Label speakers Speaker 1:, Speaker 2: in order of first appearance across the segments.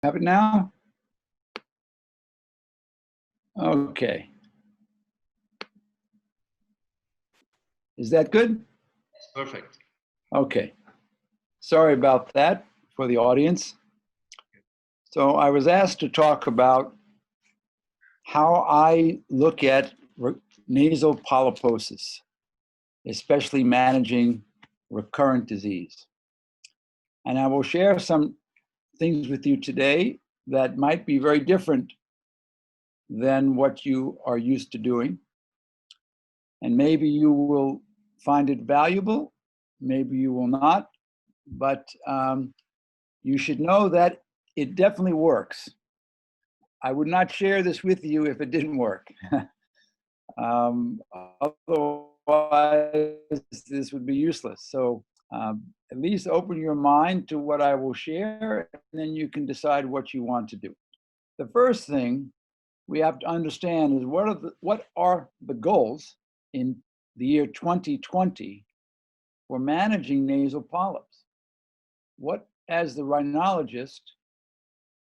Speaker 1: Have it now? Okay. Is that good?
Speaker 2: Perfect.
Speaker 1: Okay. Sorry about that for the audience. So I was asked to talk about how I look at nasal polyposis, especially managing recurrent disease. And I will share some things with you today that might be very different than what you are used to doing. And maybe you will find it valuable, maybe you will not, but you should know that it definitely works. I would not share this with you if it didn't work. Otherwise, this would be useless. So at least open your mind to what I will share, and then you can decide what you want to do. The first thing we have to understand is what are the goals in the year 2020 for managing nasal polyps? What, as the rhinologist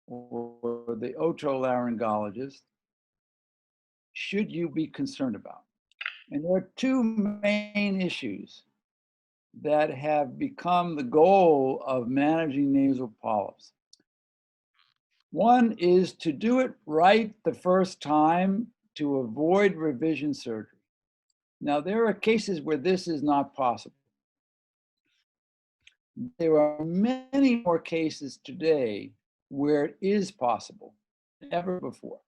Speaker 1: or the otolaryngologist, should you be concerned about? And there are two main issues that have become the goal of managing nasal polyps. One is to do it right the first time to avoid revision surgery. Now, there are cases where this is not possible. There are many more cases today where it is possible than ever before.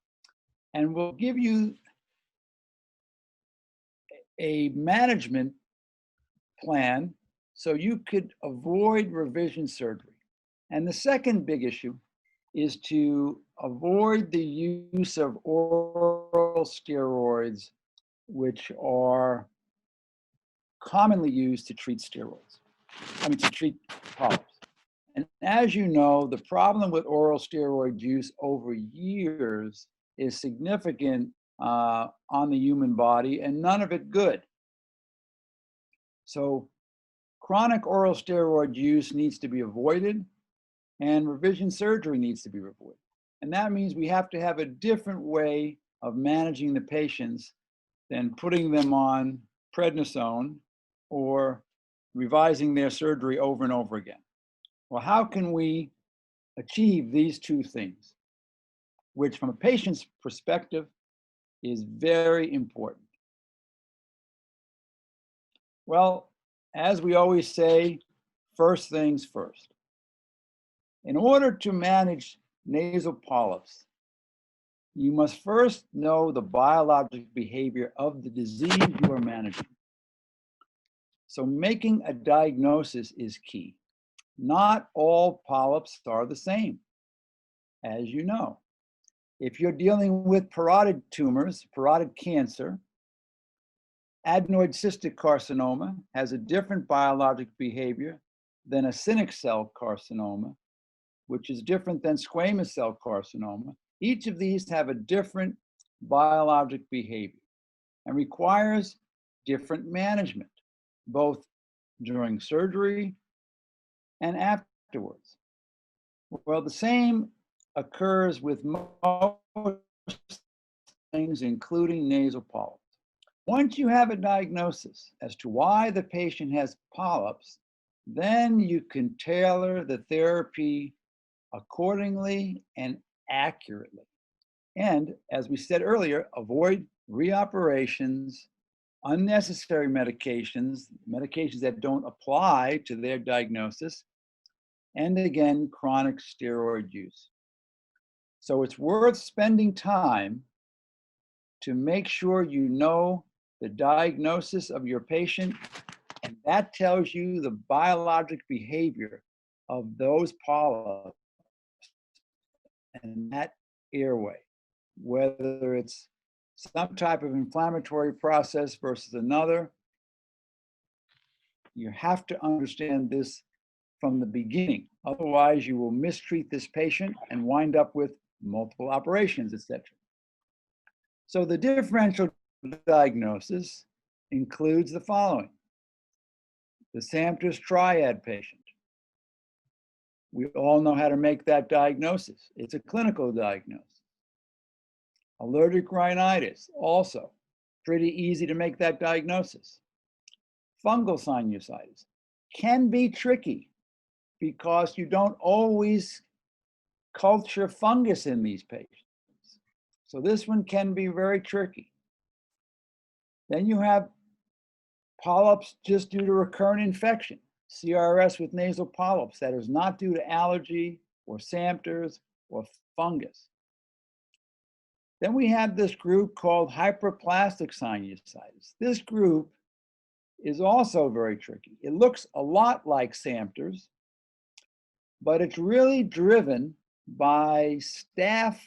Speaker 1: And we'll give you a management plan so you could avoid revision surgery. And the second big issue is to avoid the use of oral steroids, which are commonly used to treat to treat polyps. And as you know, the problem with oral steroid use over years is significant on the human body, and none of it good. So chronic oral steroid use needs to be avoided, and revision surgery needs to be avoided. And that means we have to have a different way of managing the patients than putting them on prednisone or revising their surgery over and over again. Well, how can we achieve these two things, which from a patient's perspective is very important? Well, as we always say, first things first. In order to manage nasal polyps, you must first know the biologic behavior of the disease you are managing. So making a diagnosis is key. Not all polyps are the same, as you know. If you're dealing with parotid tumors, parotid cancer, adenoid cystic carcinoma has a different biologic behavior than a cynic cell carcinoma, which is different than squamous cell carcinoma. Each of these have a different biologic behavior and requires different management, both during surgery and afterwards. Well, the same occurs with most things, including nasal polyps. Once you have a diagnosis as to why the patient has polyps, then you can tailor the therapy accordingly and accurately. And as we said earlier, avoid reoperations, unnecessary medications that don't apply to their diagnosis, and again, chronic steroid use. So it's worth spending time to make sure you know the diagnosis of your patient, and that tells you the biologic behavior of those polyps and that airway, whether it's some type of inflammatory process versus another. You have to understand this from the beginning. Otherwise, you will mistreat this patient and wind up with multiple operations, etc. So the differential diagnosis includes the following: the Samter's triad patient, We all know how to make that diagnosis. It's a clinical diagnosis. Allergic rhinitis, also pretty easy to make that diagnosis. Fungal sinusitis can be tricky because you don't always culture fungus in these patients. So this one can be very tricky. Then you have polyps just due to recurrent infection, CRS with nasal polyps that is not due to allergy or Samters or fungus. Then we have this group called hyperplastic sinusitis. This group is also very tricky. It looks a lot like Samters, but it's really driven by staph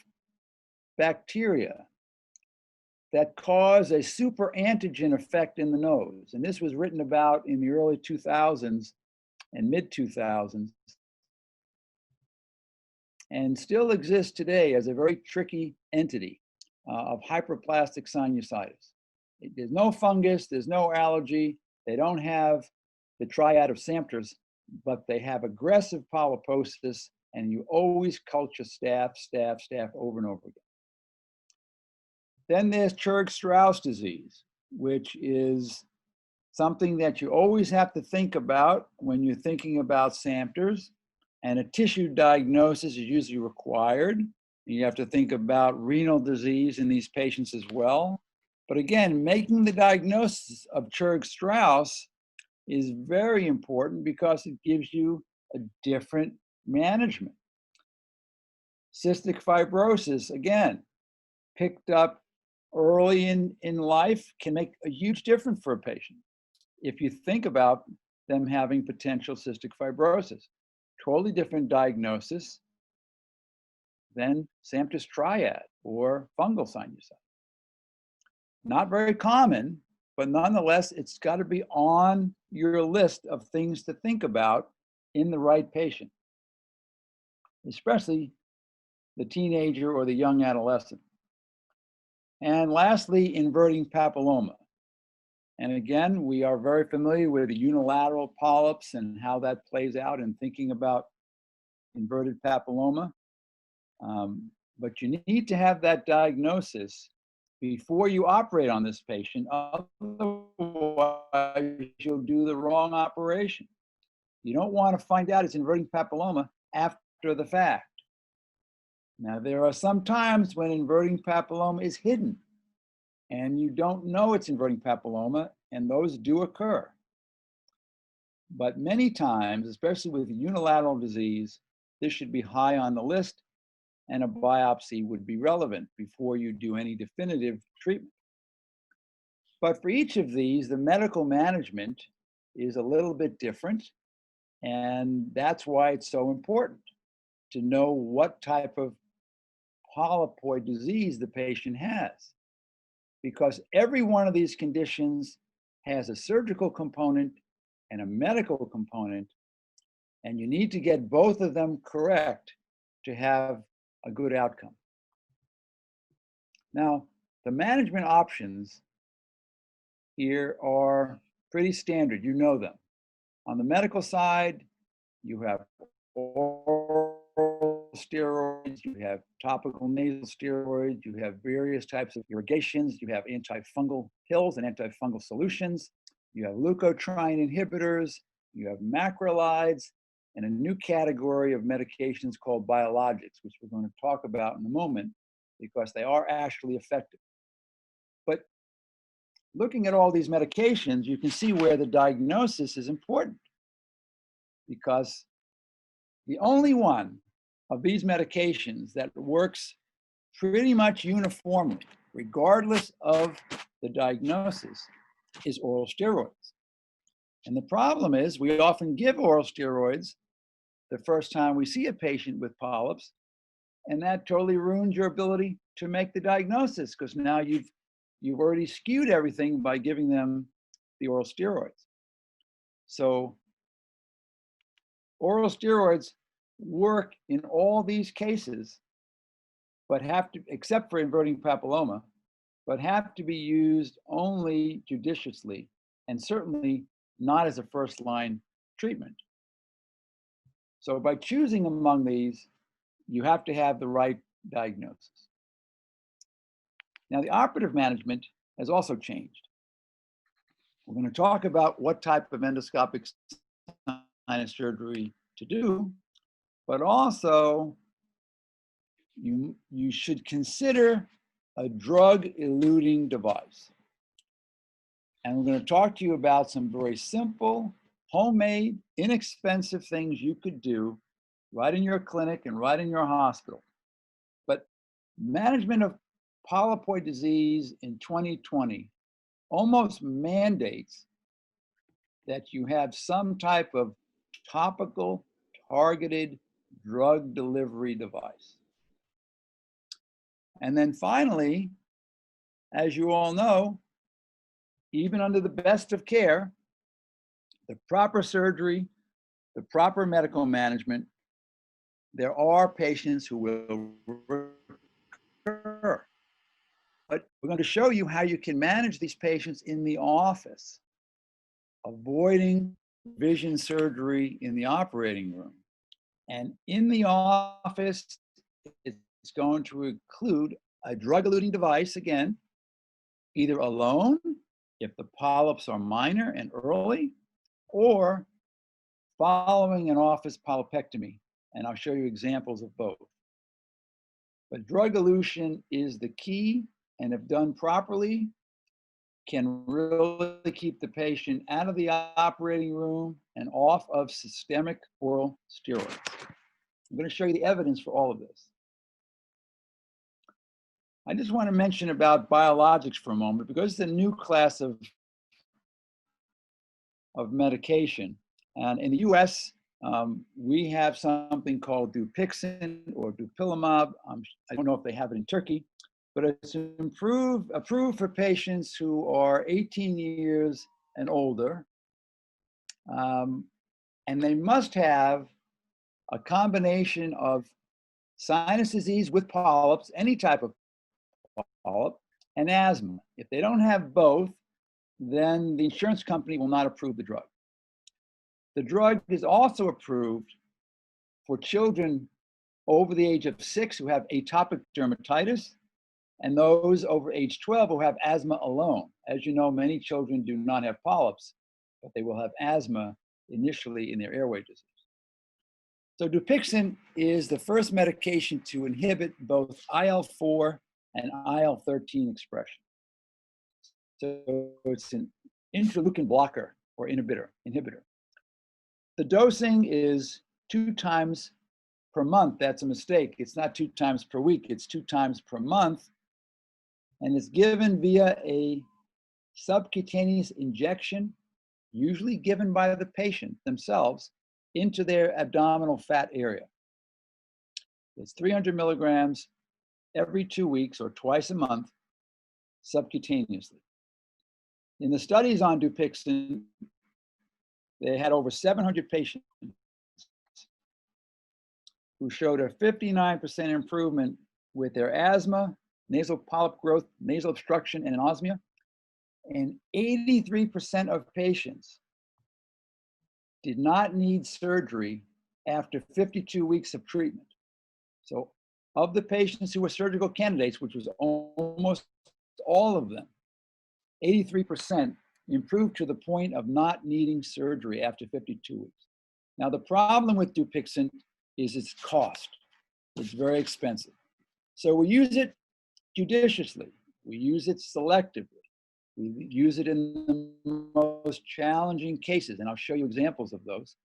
Speaker 1: bacteria that cause a super antigen effect in the nose. And this was written about in the early 2000s and mid 2000s, and still exists today as a very tricky entity of hyperplastic sinusitis. There's no fungus, there's no allergy, they don't have the triad of Samters, but they have aggressive polyposis, and you always culture staph over and over again. Then there's Churg-Strauss disease, which is something that you always have to think about when you're thinking about Samters, and a tissue diagnosis is usually required. You have to think about renal disease in these patients as well. But again, making the diagnosis of Churg-Strauss is very important because it gives you a different management. Cystic fibrosis, again, picked up early in life, can make a huge difference for a patient if you think about them having potential cystic fibrosis. Totally different diagnosis than Samter's triad or fungal sinusitis. Not very common, but nonetheless, it's got to be on your list of things to think about in the right patient, especially the teenager or the young adolescent. And lastly, inverting papilloma. And again, we are very familiar with the unilateral polyps and how that plays out in thinking about inverted papilloma. But you need to have that diagnosis before you operate on this patient, otherwise you'll do the wrong operation. You don't want to find out it's inverting papilloma after the fact. Now, there are some times when inverting papilloma is hidden and you don't know it's inverting papilloma, and those do occur. But many times, especially with unilateral disease, this should be high on the list, and a biopsy would be relevant before you do any definitive treatment. But for each of these, the medical management is a little bit different, and that's why it's so important to know what type of polypoid disease the patient has, because every one of these conditions has a surgical component and a medical component, and you need to get both of them correct to have a good outcome. Now, the management options here are pretty standard, you know them. On the medical side, you have oral steroids, you have topical nasal steroids, you have various types of irrigations, you have antifungal pills and antifungal solutions, you have leukotriene inhibitors, you have macrolides, and a new category of medications called biologics, which we're going to talk about in a moment because they are actually effective. But looking at all these medications, you can see where the diagnosis is important, because the only one of these medications that works pretty much uniformly, regardless of the diagnosis, is oral steroids. And the problem is we often give oral steroids the first time we see a patient with polyps, and that totally ruins your ability to make the diagnosis, because now you've already skewed everything by giving them the oral steroids. So oral steroids work in all these cases, but have to, except for inverting papilloma, but have to be used only judiciously, and certainly not as a first-line treatment. So by choosing among these, you have to have the right diagnosis. Now, the operative management has also changed. We're going to talk about what type of endoscopic sinus surgery to do, but also you should consider a drug-eluting device. And we're going to talk to you about some very simple, homemade, inexpensive things you could do right in your clinic and right in your hospital. But management of polypoid disease in 2020 almost mandates that you have some type of topical, targeted drug delivery device. And then finally, as you all know, even under the best of care, the proper surgery, the proper medical management, there are patients who will recur. But we're going to show you how you can manage these patients in the office, avoiding vision surgery in the operating room. And in the office, it's going to include a drug-eluting device, again, either alone, if the polyps are minor and early, or following an office polypectomy. And I'll show you examples of both. But drug elution is the key, and if done properly, can really keep the patient out of the operating room and off of systemic oral steroids. I'm going to show you the evidence for all of this. I just want to mention about biologics for a moment, because it's a new class of medication. And in the US, we have something called Dupixent or Dupilumab. I don't know if they have it in Turkey, but it's approved for patients who are 18 years and older. And they must have a combination of sinus disease with polyps, any type of polyp, and asthma. If they don't have both, then the insurance company will not approve the drug. The drug is also approved for children over the age of 6 who have atopic dermatitis, and those over age 12 who have asthma alone. As you know, many children do not have polyps, but they will have asthma initially in their airway disease. So Dupixent is the first medication to inhibit both IL-4 and IL-13 expression. So it's an interleukin blocker or inhibitor. The dosing is 2 times per month. That's a mistake. It's not 2 times per week. It's 2 times per month. And it's given via a subcutaneous injection, usually given by the patient themselves, into their abdominal fat area. It's 300 milligrams every 2 weeks or twice a month, subcutaneously. In the studies on Dupixent, they had over 700 patients who showed a 59% improvement with their asthma, nasal polyp growth, nasal obstruction, and anosmia. And 83% of patients did not need surgery after 52 weeks of treatment. So of the patients who were surgical candidates, which was almost all of them, 83% improved to the point of not needing surgery after 52 weeks. Now, the problem with Dupixent is its cost. It's very expensive. So we use it judiciously. We use it selectively. We use it in the most challenging cases, and I'll show you examples of those.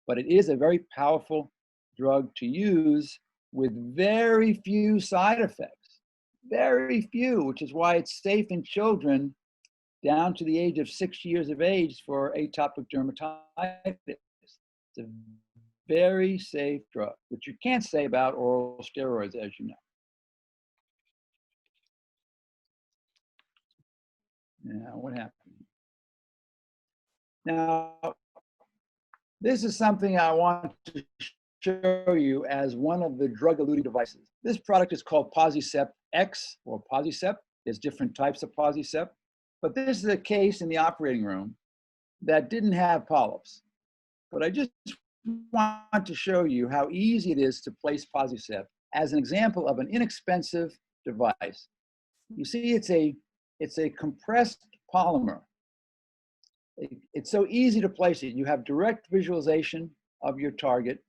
Speaker 1: But it is a very powerful drug to use with very few side effects. Very few, which is why it's safe in children down to the age of 6 years of age for atopic dermatitis. It's a very safe drug, which you can't say about oral steroids, as you know. Now, what happened? Now, this is something I want to show you as one of the drug-eluting devices. This product is called Posicep X or Posicep. There's different types of Posicep, but this is a case in the operating room that didn't have polyps. But I just want to show you how easy it is to place Posicept as an example of an inexpensive device. You see, it's a compressed polymer. It's so easy to place it. You have direct visualization of your target.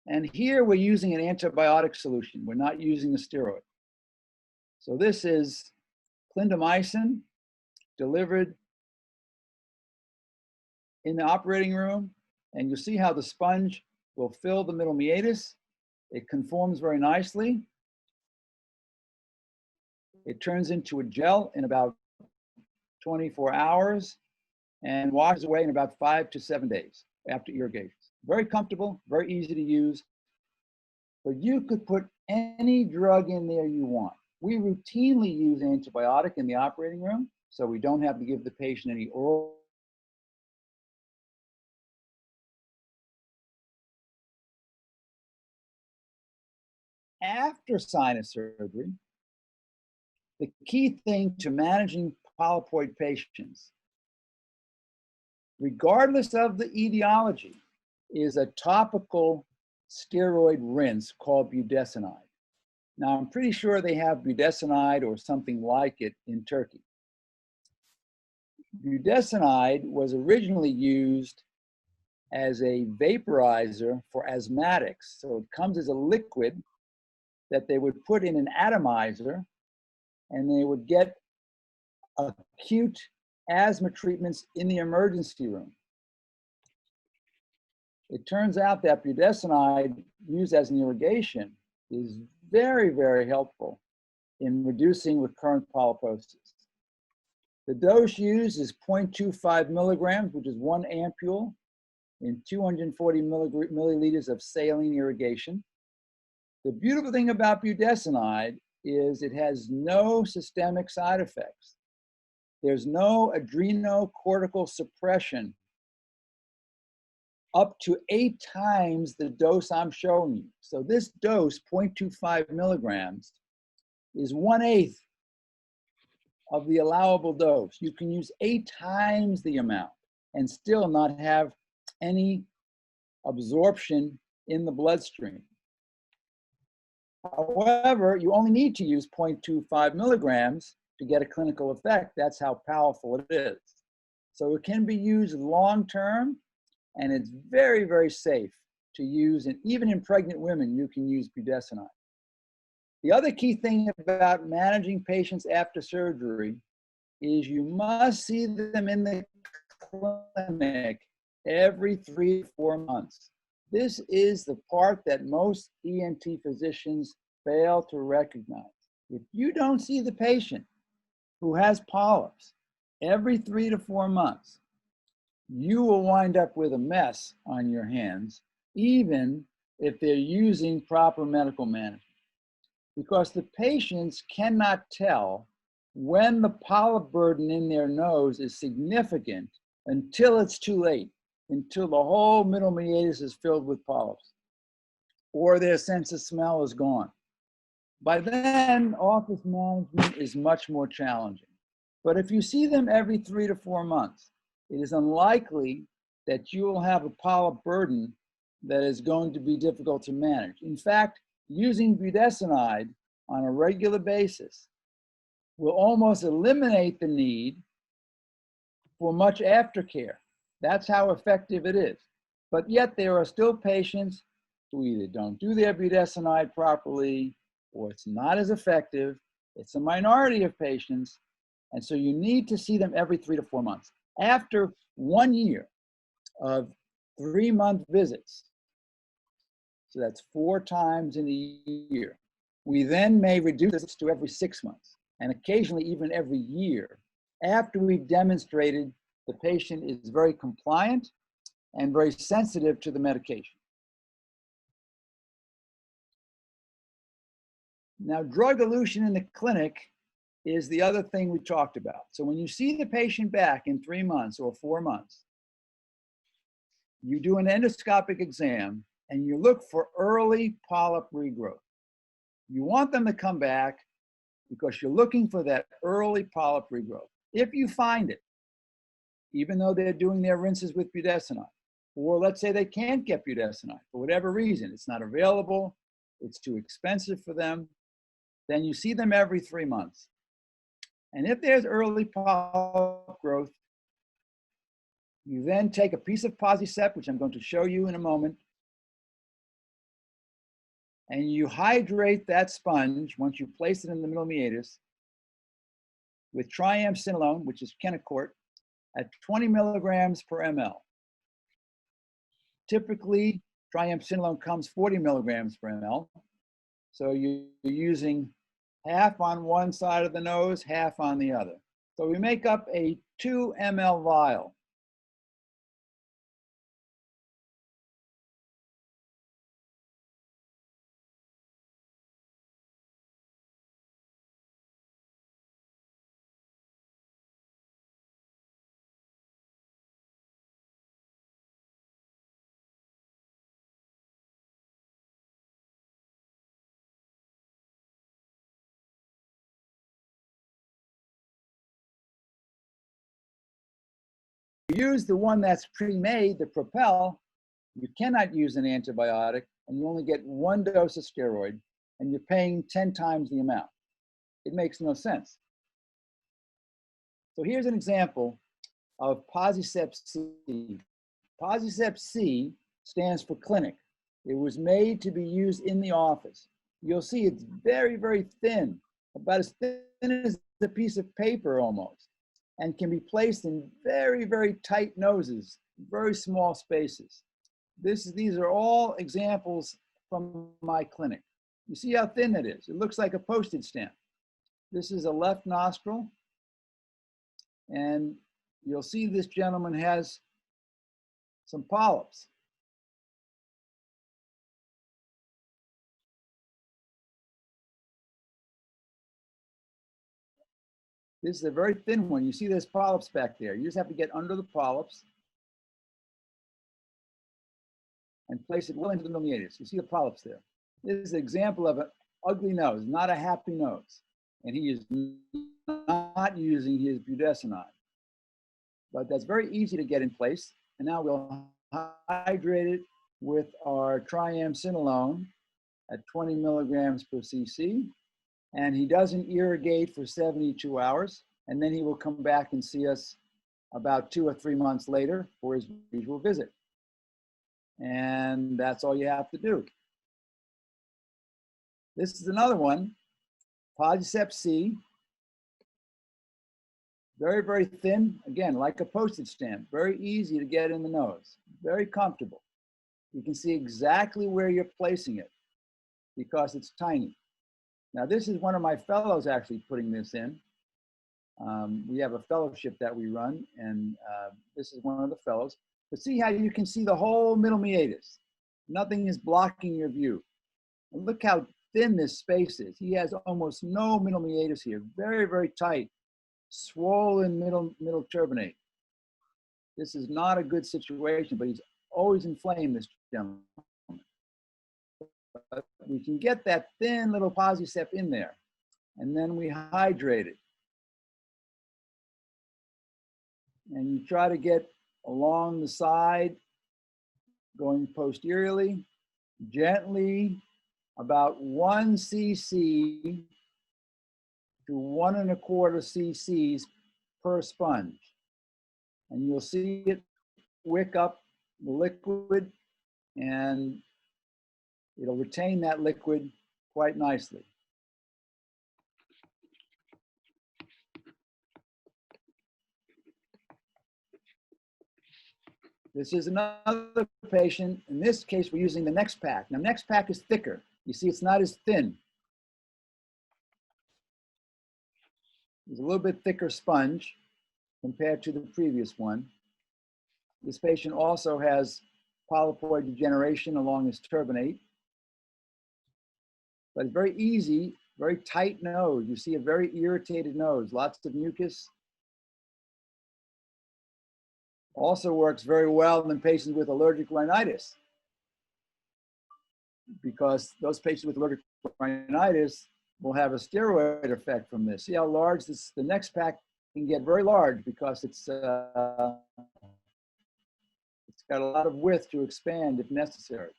Speaker 1: And here we're using an antibiotic solution. We're not using a steroid. So this is clindamycin delivered in the operating room. And you'll see how the sponge will fill the middle meatus. It conforms very nicely. It turns into a gel in about 24 hours and washes away in about 5 to 7 days after irrigation. Very comfortable, very easy to use. But you could put any drug in there you want. We routinely use antibiotic in the operating room, so we don't have to give the patient any oral. After sinus surgery, the key thing to managing polypoid patients, regardless of the etiology, is a topical steroid rinse called budesonide. Now, I'm pretty sure they have budesonide or something like it in Turkey. Budesonide was originally used as a vaporizer for asthmatics. So it comes as a liquid that they would put in an atomizer, and they would get acute asthma treatments in the emergency room. It turns out that budesonide used as an irrigation is very, very helpful in reducing recurrent polyposis. The dose used is 0.25 milligrams, which is 1 ampule in 240 milliliters of saline irrigation. The beautiful thing about budesonide is it has no systemic side effects. There's no adrenocortical suppression up to 8 times the dose I'm showing you. So this dose, 0.25 milligrams, is 1/8 of the allowable dose. You can use 8 times the amount and still not have any absorption in the bloodstream. However, you only need to use 0.25 milligrams to get a clinical effect. That's how powerful it is. So it can be used long-term, and it's very, very safe to use. And even in pregnant women, you can use budesonide. The other key thing about managing patients after surgery is you must see them in the clinic every 3 to 4 months. This is the part that most ENT physicians fail to recognize. If you don't see the patient who has polyps every 3 to 4 months, you will wind up with a mess on your hands, even if they're using proper medical management. Because the patients cannot tell when the polyp burden in their nose is significant until it's too late, until the whole middle meatus is filled with polyps, or their sense of smell is gone. By then, office management is much more challenging. But if you see them every 3 to 4 months, it is unlikely that you will have a polyp burden that is going to be difficult to manage. In fact, using budesonide on a regular basis will almost eliminate the need for much aftercare. That's how effective it is. But yet there are still patients who either don't do their budesonide properly or it's not as effective. It's a minority of patients. And so you need to see them every 3 to 4 months. After 1 year of 3-month visits, so that's 4 times in a year, we then may reduce this to every 6 months and occasionally even every year after we've demonstrated the patient is very compliant and very sensitive to the medication. Now, drug elution in the clinic is the other thing we talked about. So when you see the patient back in 3 months or 4 months, you do an endoscopic exam and you look for early polyp regrowth. You want them to come back because you're looking for that early polyp regrowth. If you find it, even though they're doing their rinses with budesonide, Or let's say they can't get budesonide for whatever reason. It's not available, it's too expensive for them. Then you see them every 3 months. And if there's early polyp growth, you then take a piece of Posicept, which I'm going to show you in a moment, and you hydrate that sponge once you place it in the middle meatus with Triamcinolone, which is Kennicort, at 20 milligrams per ml. Typically, Triamcinolone comes 40 milligrams per ml. So you're using half on one side of the nose, half on the other. So we make up a 2 ml vial. Use the one that's pre-made, the Propel, you cannot use an antibiotic, and you only get 1 dose of steroid, and you're paying 10 times the amount. It makes no sense. So here's an example of Posicept C. Posicept C stands for clinic. It was made to be used in the office. You'll see it's very, very thin, about as thin as a piece of paper almost, and can be placed in very, very tight noses, very small spaces. These are all examples from my clinic. You see how thin it is? It looks like a postage stamp. This is a left nostril, and you'll see this gentleman has some polyps. This is a very thin one. You see there's polyps back there. You just have to get under the polyps and place it well into the middle meatus. You see the polyps there. This is an example of an ugly nose, not a happy nose. And he is not using his budesonide. But that's very easy to get in place. And now we'll hydrate it with our Triamcinolone at 20 milligrams per cc. And he doesn't irrigate for 72 hours. And then he will come back and see us about 2 or 3 months later for his usual visit. And that's all you have to do. This is another one, Posicept C. Very, very thin, again, like a postage stamp, very easy to get in the nose, very comfortable. You can see exactly where you're placing it because it's tiny. Now, this is one of my fellows actually putting this in. We have a fellowship that we run, and this is one of the fellows. But see how you can see the whole middle meatus. Nothing is blocking your view. And look how thin this space is. He has almost no middle meatus here, very, very tight, swollen middle turbinate. This is not a good situation, but he's always inflamed, this gentleman. But we can get that thin little Posicept in there, and then we hydrate it. And you try to get along the side, going posteriorly, gently, about 1 cc to 1 1/4 cc's per sponge. And you'll see it wick up the liquid, and it'll retain that liquid quite nicely. This is another patient. In this case, we're using the next pack. Now, next pack is thicker. You see, it's not as thin. It's a little bit thicker sponge compared to the previous one. This patient also has polypoid degeneration along his turbinate. But it's very easy, very tight nose. You see a very irritated nose, lots of mucus. Also works very well in patients with allergic rhinitis, because those patients with allergic rhinitis will have a steroid effect from this. See how large this, the next pack can get very large because it's got got a lot of width to expand if necessary.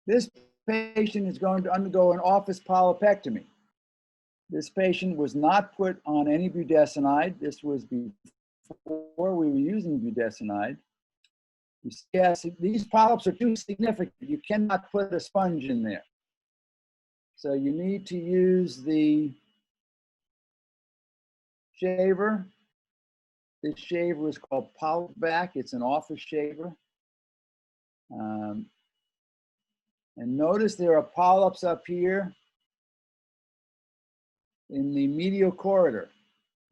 Speaker 1: This patient is going to undergo an office polypectomy. This patient was not put on any budesonide. This was before we were using budesonide. Yes, these polyps are too significant. You cannot put a sponge in there. So you need to use the shaver. This shaver is called Polyvac. It's an office shaver. And notice there are polyps up here in the medial corridor.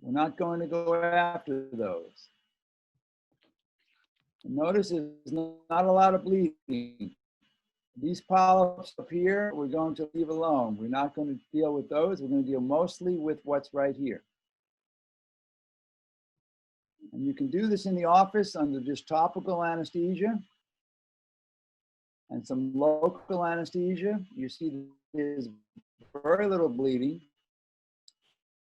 Speaker 1: We're not going to go after those. Notice there's not a lot of bleeding. These polyps up here, we're going to leave alone. We're not going to deal with those. We're going to deal mostly with what's right here. And you can do this in the office under just topical anesthesia and some local anesthesia. You see there's very little bleeding.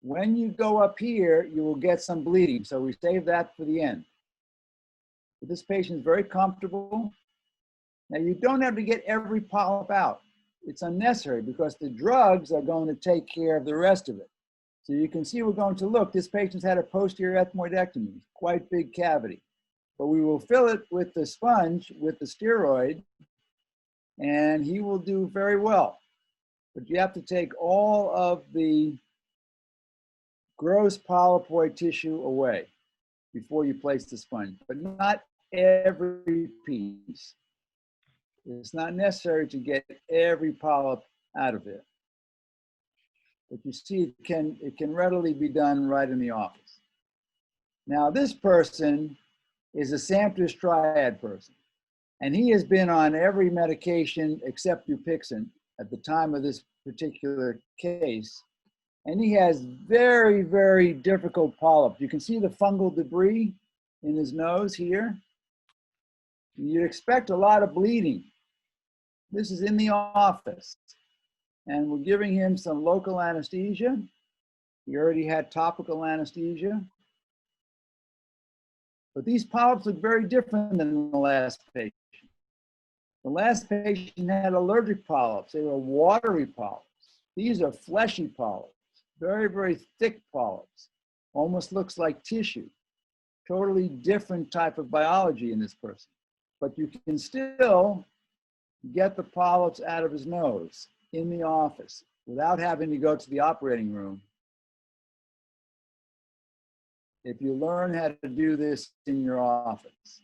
Speaker 1: When you go up here, you will get some bleeding. So we save that for the end. But this patient is very comfortable. Now you don't have to get every polyp out. It's unnecessary because the drugs are going to take care of the rest of it. So you can see we're going to look, this patient's had a posterior ethmoidectomy, quite big cavity. But we will fill it with the sponge, with the steroid, and he will do very well. But you have to take all of the gross polypoid tissue away before you place the sponge, but not every piece. It's not necessary to get every polyp out of it. But you see, it can readily be done right in the office. Now, this person is a Sampras triad person, and he has been on every medication except Dupixent at the time of this particular case, and he has very, very difficult polyps. You can see the fungal debris in his nose here. You'd expect a lot of bleeding. This is in the office. And we're giving him some local anesthesia. He already had topical anesthesia. But these polyps look very different than the last patient. The last patient had allergic polyps. They were watery polyps. These are fleshy polyps, very, very thick polyps. Almost looks like tissue. Totally different type of biology in this person. But you can still get the polyps out of his nose in the office without having to go to the operating room. If you learn how to do this in your office.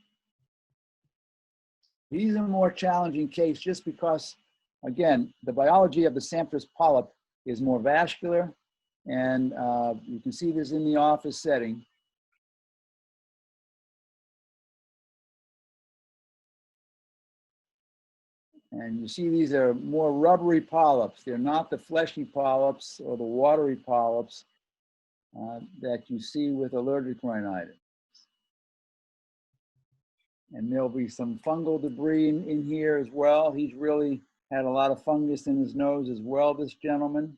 Speaker 1: He's a more challenging case just because, again, the biology of the Sampras polyp is more vascular, and you can see this in the office setting. And you see these are more rubbery polyps. They're not the fleshy polyps or the watery polyps that you see with allergic rhinitis. And there'll be some fungal debris in here as well. He's really had a lot of fungus in his nose as well, this gentleman.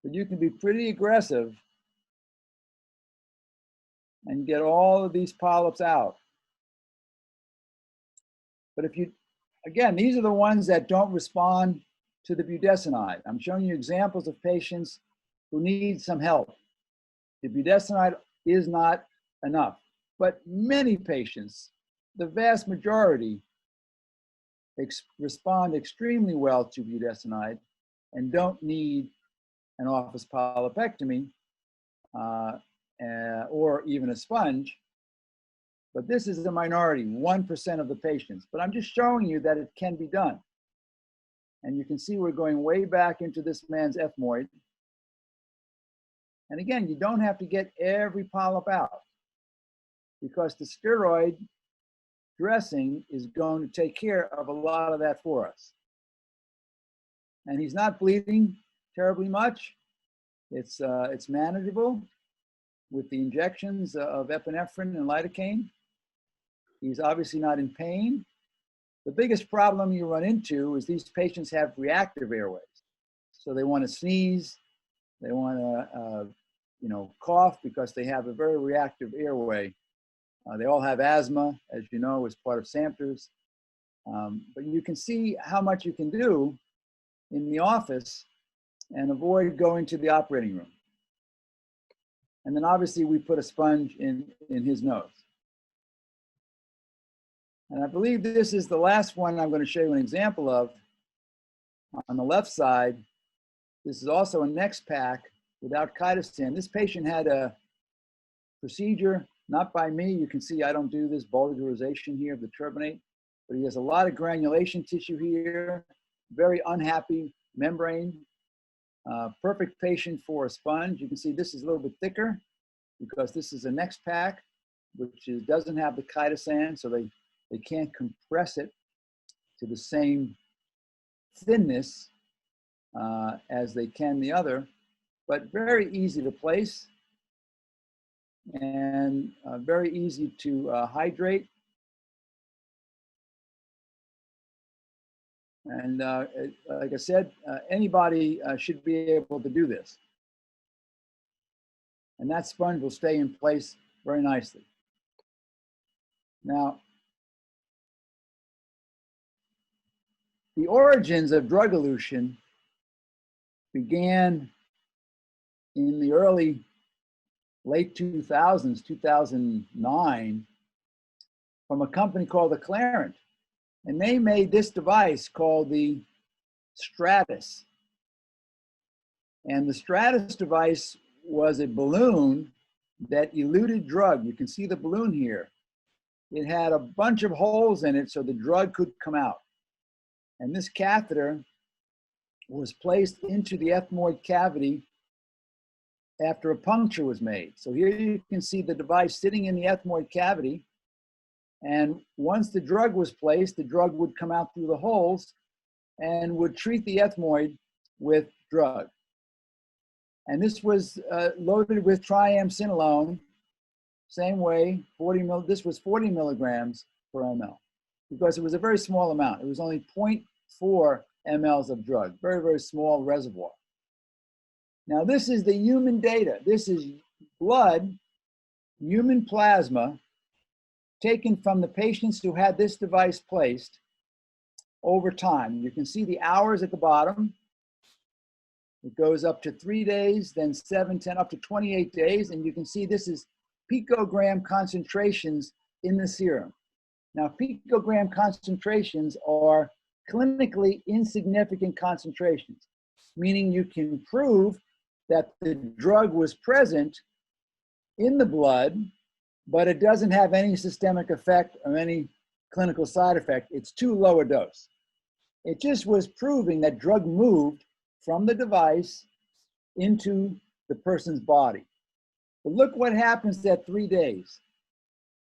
Speaker 1: But you can be pretty aggressive and get all of these polyps out. But if you, again, these are the ones that don't respond to the budesonide. I'm showing you examples of patients who need some help. The budesonide is not enough, but many patients, the vast majority, respond extremely well to budesonide and don't need an office polypectomy or even a sponge. But this is a minority, 1% of the patients. But I'm just showing you that it can be done. And you can see we're going way back into this man's ethmoid. And again, you don't have to get every polyp out because the steroid dressing is going to take care of a lot of that for us. And he's not bleeding terribly much. It's manageable with the injections of epinephrine and lidocaine. He's obviously not in pain. The biggest problem you run into is these patients have reactive airways. So they want to sneeze, they want to cough because they have a very reactive airway. They all have asthma, as you know, as part of Samter's. But you can see how much you can do in the office and avoid going to the operating room. And then obviously we put a sponge in his nose. And I believe this is the last one I'm going to show you an example of. On the left side, this is also a next pack without chitosan. This patient had a procedure, not by me. You can see I don't do this bulgarization here of the turbinate, but he has a lot of granulation tissue here, very unhappy membrane. Perfect patient for a sponge. You can see this is a little bit thicker because this is a next pack, which doesn't have the chitosan, so they can't compress it to the same thinness as they can the other, but very easy to place and very easy to hydrate. And like I said, anybody should be able to do this. And that sponge will stay in place very nicely. Now, the origins of drug elution began in the late 2000s, 2009, from a company called the Clarent. And they made this device called the Stratus. And the Stratus device was a balloon that eluted drug. You can see the balloon here. It had a bunch of holes in it so the drug could come out. And this catheter was placed into the ethmoid cavity after a puncture was made. So here you can see the device sitting in the ethmoid cavity. And once the drug was placed, the drug would come out through the holes and would treat the ethmoid with drug. And this was loaded with triamcinolone, same way, this was 40 milligrams per ml, because it was a very small amount. It was only 0.4 mLs of drug, very, very small reservoir. Now this is the human data. This is blood, human plasma, taken from the patients who had this device placed over time. You can see the hours at the bottom. It goes up to 3 days, then 7, 10, up to 28 days. And you can see this is picogram concentrations in the serum. Now, picogram concentrations are clinically insignificant concentrations, meaning you can prove that the drug was present in the blood, but it doesn't have any systemic effect or any clinical side effect. It's too low a dose. It just was proving that drug moved from the device into the person's body. But look what happens at 3 days.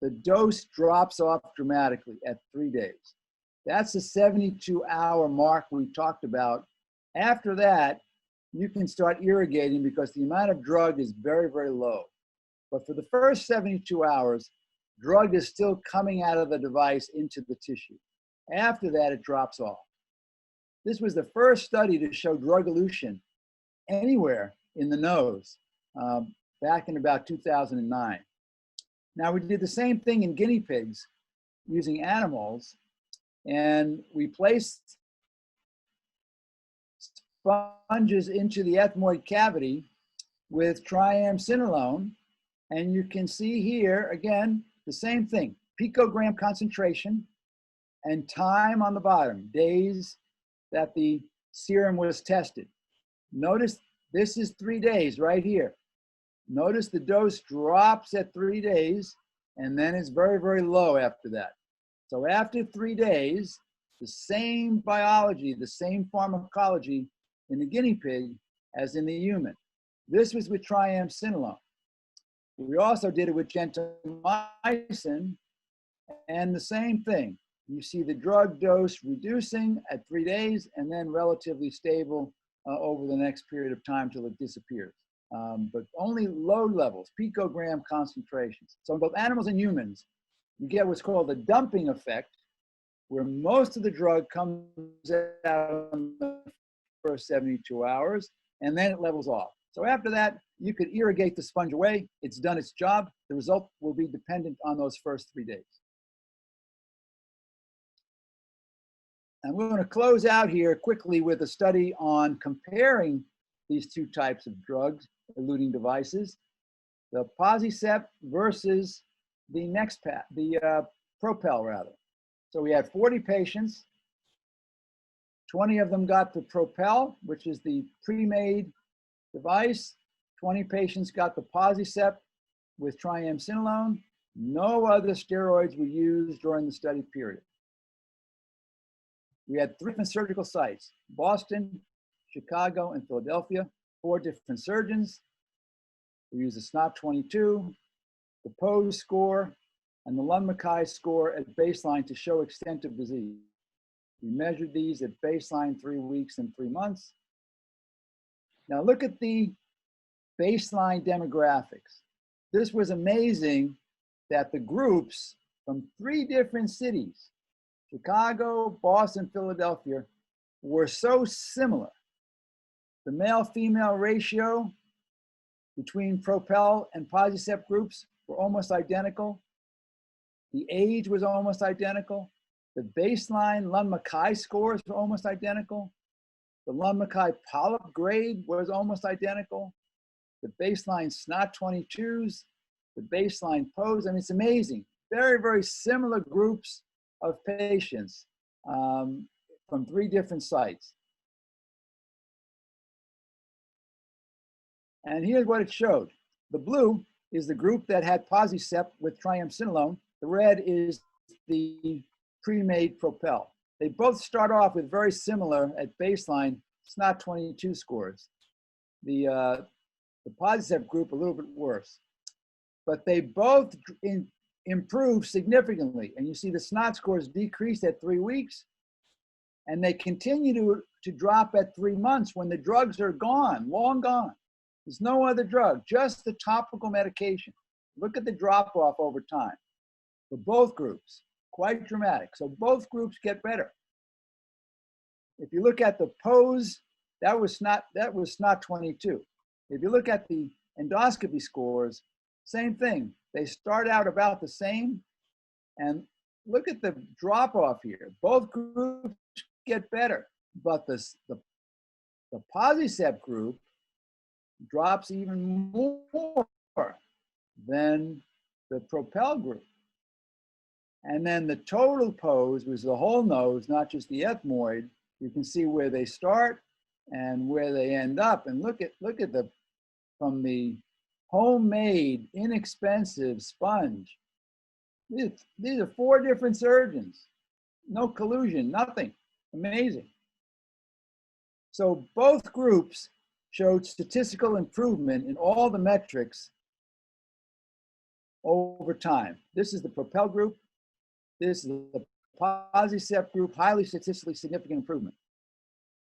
Speaker 1: The dose drops off dramatically at 3 days. That's the 72-hour mark we talked about. After that, you can start irrigating because the amount of drug is very, very low. But for the first 72 hours, drug is still coming out of the device into the tissue. After that, it drops off. This was the first study to show drug elution anywhere in the nose back in about 2009. Now, we did the same thing in guinea pigs using animals, and we placed sponges into the ethmoid cavity with triamcinolone, and you can see here, again, the same thing, picogram concentration and time on the bottom, days that the serum was tested. Notice this is 3 days right here. Notice the dose drops at 3 days, and then it's very, very low after that. So after 3 days, the same biology, the same pharmacology in the guinea pig as in the human. This was with triamcinolone. We also did it with gentamicin, and the same thing. You see the drug dose reducing at 3 days and then relatively stable over the next period of time till it disappears. But only low levels, picogram concentrations. So in both animals and humans, you get what's called the dumping effect, where most of the drug comes out in the first 72 hours, and then it levels off. So after that, you could irrigate the sponge away. It's done its job. The result will be dependent on those first 3 days. And we're going to close out here quickly with a study on comparing these 2 types of drug-eluting devices, the Polysept versus the Propel rather. So we had 40 patients. 20 of them got the Propel, which is the pre-made device. 20 patients got the Polysept with Triamcinolone. No other steroids were used during the study period. We had 3 different surgical sites, Boston, Chicago, and Philadelphia, 4 different surgeons. We used the SNOT-22, the Pose score, and the Lund-Mackay score at baseline to show extent of disease. We measured these at baseline 3 weeks and 3 months. Now look at the baseline demographics. This was amazing that the groups from 3 different cities, Chicago, Boston, Philadelphia, were so similar. The male-female ratio between Propel and Polysept groups were almost identical. The age was almost identical. The baseline Lund-Mackay scores were almost identical. The Lund-Mackay polyp grade was almost identical. The baseline SNOT-22s, the baseline Pose, I mean, it's amazing. Very, very similar groups of patients from 3 different sites. And here's what it showed. The blue is the group that had Polysept with Triamcinolone. The red is the pre-made Propel. They both start off with very similar at baseline SNOT-22 scores. The Polysept group a little bit worse. But they both improved significantly. And you see the SNOT scores decreased at 3 weeks, and they continue to drop at 3 months when the drugs are gone, long gone. There's no other drug, just the topical medication. Look at the drop off over time for both groups, quite dramatic. So both groups get better. If you look at the Pose, that was SNOT-22. If you look at the endoscopy scores, same thing. They start out about the same, and look at the drop off here. Both groups get better, but the Polysept group drops even more than the Propel group. And then the total Pose was the whole nose, not just the ethmoid. You can see where they start and where they end up. And look at from the homemade, inexpensive sponge. These are 4 different surgeons. No collusion, nothing. Amazing. So both groups showed statistical improvement in all the metrics over time. This is the Propel group. This is the Polysept group, highly statistically significant improvement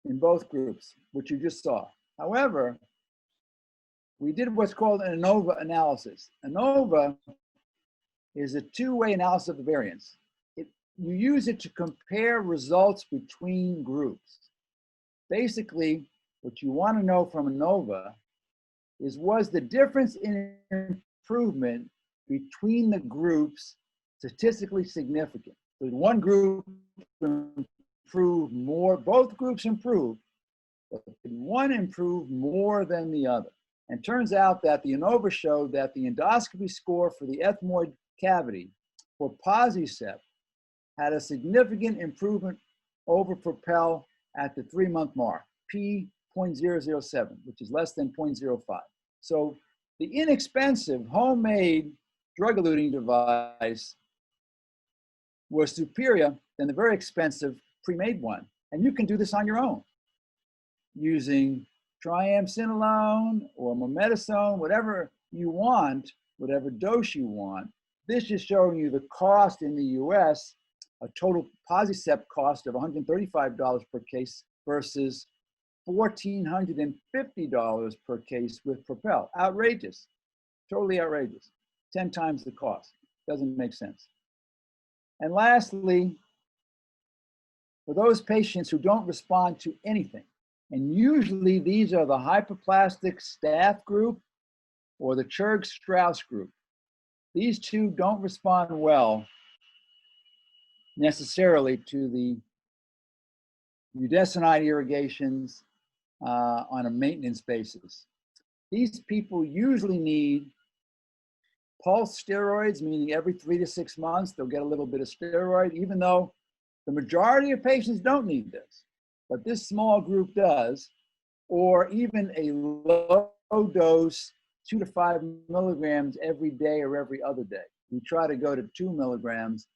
Speaker 1: in both groups, which you just saw. However, we did what's called an ANOVA analysis. ANOVA is a 2-way analysis of the variance. You use it to compare results between groups. Basically, what you want to know from ANOVA is, was the difference in improvement between the groups statistically significant? Did one group improve more? Both groups improved, but did one improve more than the other? And turns out that the ANOVA showed that the endoscopy score for the ethmoid cavity for Polysept had a significant improvement over Propel at the 3-month mark, P.007, which is less than 0.05. So the inexpensive homemade drug-eluting device was superior than the very expensive pre-made one. And you can do this on your own using Triamcinolone or mometasone, whatever you want, whatever dose you want. This is showing you the cost in the US, a total Polysept cost of $135 per case versus $1,450 per case with Propel. Outrageous, totally outrageous. 10 times the cost. Doesn't make sense. And lastly, for those patients who don't respond to anything, And usually these are the hyperplastic staph group or the Churg-Strauss group. These two don't respond well necessarily to the budesonide irrigations on a maintenance basis. These people usually need pulse steroids, meaning every 3 to 6 months, they'll get a little bit of steroid, even though the majority of patients don't need this, but this small group does, or even a low dose, 2 to 5 milligrams every day or every other day. We try to go to 2 milligrams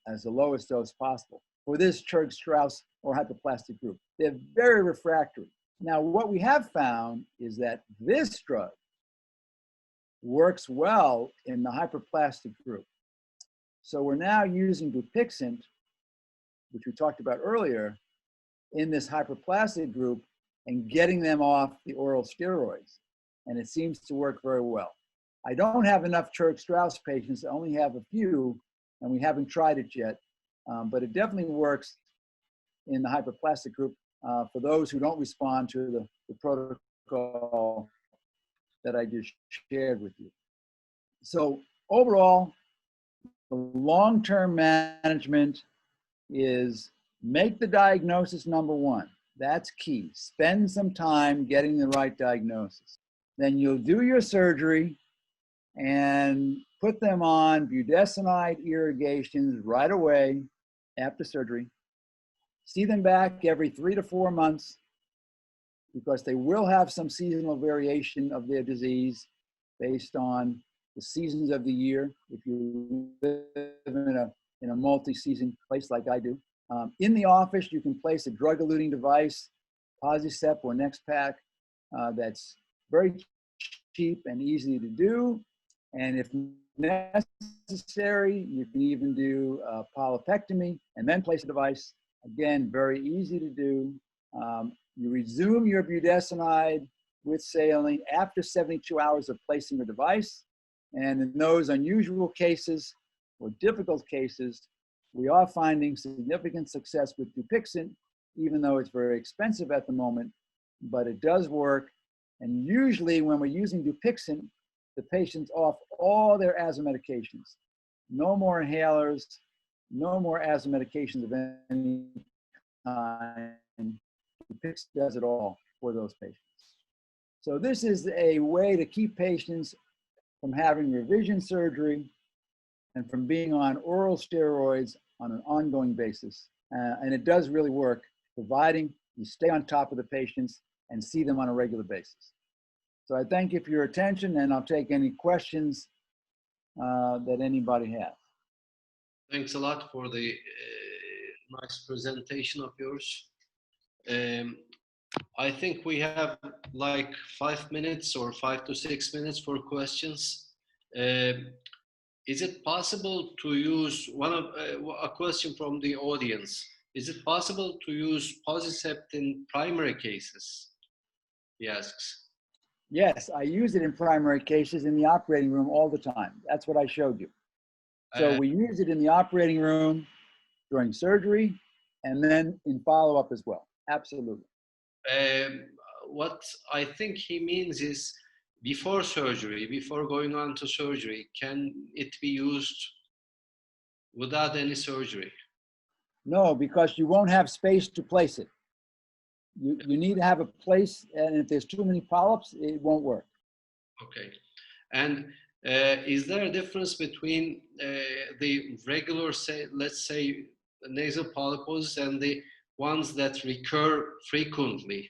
Speaker 1: as the lowest dose possible for this Churg-Strauss or hyperplastic group. They're very refractory. Now, what we have found is that this drug works well in the hyperplastic group. So we're now using Dupixent, which we talked about earlier, in this hyperplastic group and getting them off the oral steroids. And it seems to work very well. I don't have enough Churg-Strauss patients. I only have a few, and we haven't tried it yet. But it definitely works in the hyperplastic group for those who don't respond to the protocol that I just shared with you. So overall, the long-term management is make the diagnosis number one. That's key. Spend some time getting the right diagnosis. Then you'll do your surgery and put them on budesonide irrigations right away after surgery. See them back every 3 to 4 months because they will have some seasonal variation of their disease based on the seasons of the year. If you live in a multi-season place like I do. In the office, you can place a drug-eluting device, Posicep or Nexpac, that's very cheap and easy to do. And if necessary, you can even do a polypectomy and then place a device. Again, very easy to do. You resume your budesonide with saline after 72 hours of placing the device. And in those unusual cases or difficult cases, we are finding significant success with Dupixent, even though it's very expensive at the moment, but it does work. And usually when we're using Dupixent, the patient's off all their asthma medications. No more inhalers, no more asthma medications of any kind. Dupixent does it all for those patients. So this is a way to keep patients from having revision surgery and from being on oral steroids on an ongoing basis. And it does really work, providing you stay on top of the patients and see them on a regular basis. So I thank you for your attention, and I'll take any questions that anybody has.
Speaker 2: Thanks a lot for the nice presentation of yours. I think we have like 5 minutes or 5 to 6 minutes for questions. Is it possible to use a question from the audience? Is it possible to use Posicep in primary cases? He asks.
Speaker 1: Yes, I use it in primary cases in the operating room all the time. That's what I showed you. So we use it in the operating room during surgery and then in follow-up as well. Absolutely.
Speaker 2: What I think he means is before surgery, before going on to surgery, can it be used without any surgery?
Speaker 1: No, because you won't have space to place it. You need to have a place, and if there's too many polyps, it won't work.
Speaker 2: Okay. And is there a difference between the regular, let's say, nasal polyposis and the ones that recur frequently?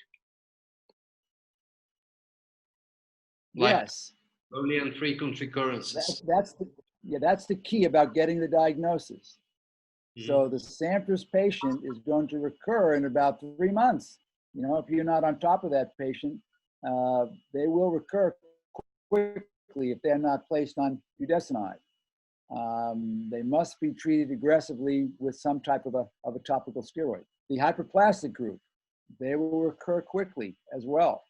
Speaker 1: Yes.
Speaker 2: Like early and frequent recurrences.
Speaker 1: That's the key about getting the diagnosis. Mm-hmm. So the Sanford's patient is going to recur in about 3 months. You know, if you're not on top of that patient, they will recur quickly if they're not placed on budesonide. They must be treated aggressively with some type of a topical steroid. The hyperplastic group, they will recur quickly as well.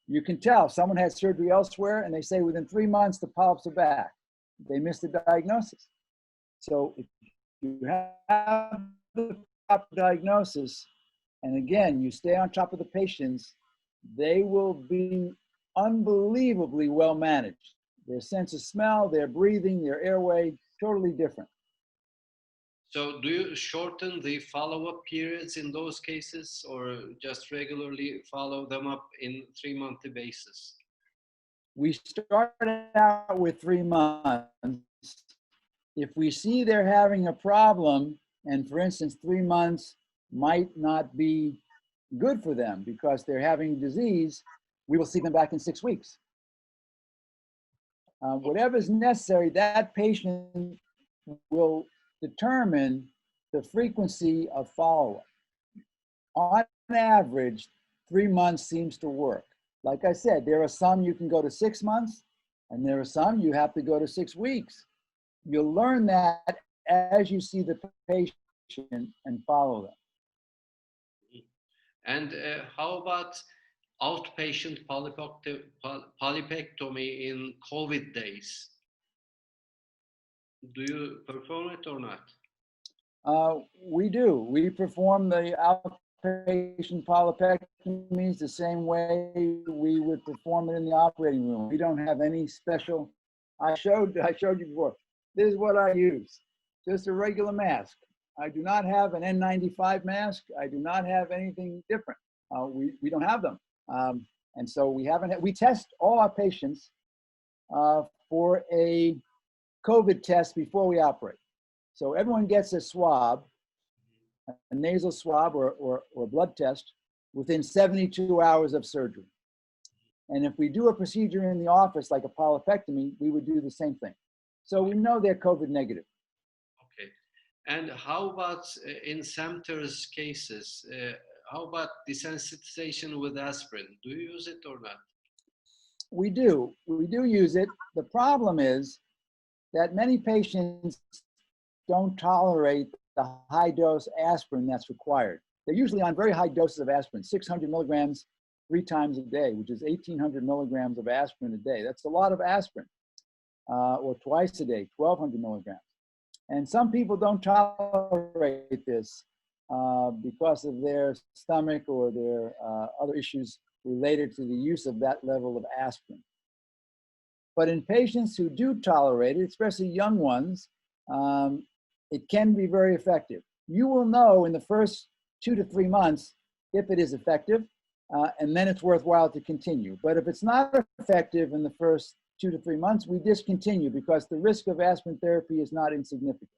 Speaker 1: You can tell someone had surgery elsewhere and they say within 3 months the polyps are back. They missed the diagnosis. So if you have the proper diagnosis, And again, you stay on top of the patients, they will be unbelievably well managed. Their sense of smell, their breathing, their airway, totally different.
Speaker 2: So do you shorten the follow-up periods in those cases, or just regularly follow them up in 3-monthly basis?
Speaker 1: We started out with 3 months. If we see they're having a problem, and for instance, 3 months might not be good for them because they're having disease, we will see them back in 6 weeks. Whatever is necessary, that patient will determine the frequency of follow-up. On average, 3 months seems to work. Like I said, there are some you can go to 6 months, and there are some you have to go to 6 weeks. You'll learn that as you see the patient and follow them.
Speaker 2: And how about outpatient polypectomy in COVID days? Do you perform it or not?
Speaker 1: We do. We perform the outpatient polypectomies the same way we would perform it in the operating room. We don't have any special. I showed you before. This is what I use. Just a regular mask. I do not have an N95 mask. I do not have anything different. We don't have them. And so we test all our patients for a COVID test before we operate. So everyone gets a swab, a nasal swab or blood test within 72 hours of surgery. And if we do a procedure in the office, like a polypectomy, we would do the same thing. So we know they're COVID negative.
Speaker 2: Okay. And how about in Samter's cases? How about desensitization with aspirin? Do you use it or not?
Speaker 1: We do. We do use it. The problem is that many patients don't tolerate the high dose aspirin that's required. They're usually on very high doses of aspirin, 600 milligrams 3 times a day, which is 1,800 milligrams of aspirin a day. That's a lot of aspirin. Or twice a day, 1,200 milligrams. And some people don't tolerate this because of their stomach or their other issues related to the use of that level of aspirin. But in patients who do tolerate it, especially young ones, it can be very effective. You will know in the first 2 to 3 months if it is effective, and then it's worthwhile to continue. But if it's not effective in the first 2 to 3 months, we discontinue because the risk of aspirin therapy is not insignificant.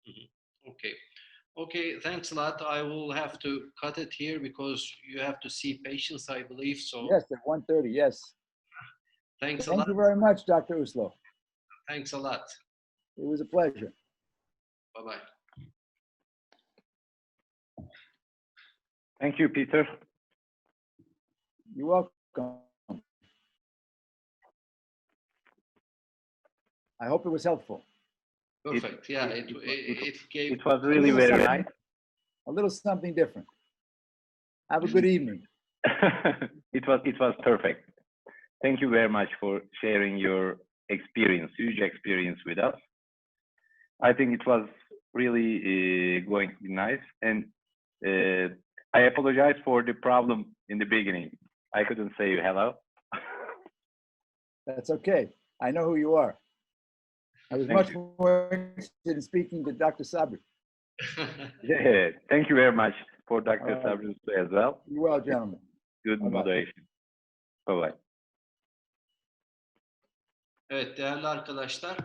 Speaker 2: Mm-hmm. Okay. Okay, thanks a lot. I will have to cut it here because you have to see patients, I believe. So
Speaker 1: yes, at 1:30, yes.
Speaker 2: Thanks a lot.
Speaker 1: Thank you very much, Dr. Uslu.
Speaker 2: Thanks a lot.
Speaker 1: It was a pleasure.
Speaker 2: Bye-bye.
Speaker 3: Thank you, Peter.
Speaker 1: You're welcome. I hope it was helpful.
Speaker 2: Perfect. Yeah,
Speaker 3: it was really very nice.
Speaker 1: A little something different. Have a good evening.
Speaker 3: It was perfect. Thank you very much for sharing your experience, huge experience with us. I think it was really going to be nice. And I apologize for the problem in the beginning. I couldn't say hello.
Speaker 1: That's okay. I know who you are. I was much more interested in speaking to Dr. Sabri.
Speaker 3: Yeah, thank you very much for Dr. Sabri as well.
Speaker 1: You're well, gentlemen.
Speaker 3: Good moderation. Bye-bye.
Speaker 2: Evet değerli arkadaşlar,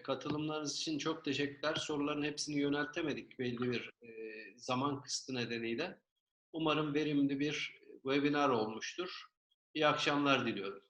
Speaker 2: katılımlarınız için çok teşekkürler. Soruların hepsini yöneltemedik belli bir zaman kısıtı nedeniyle. Umarım verimli bir webinar olmuştur. İyi akşamlar diliyorum.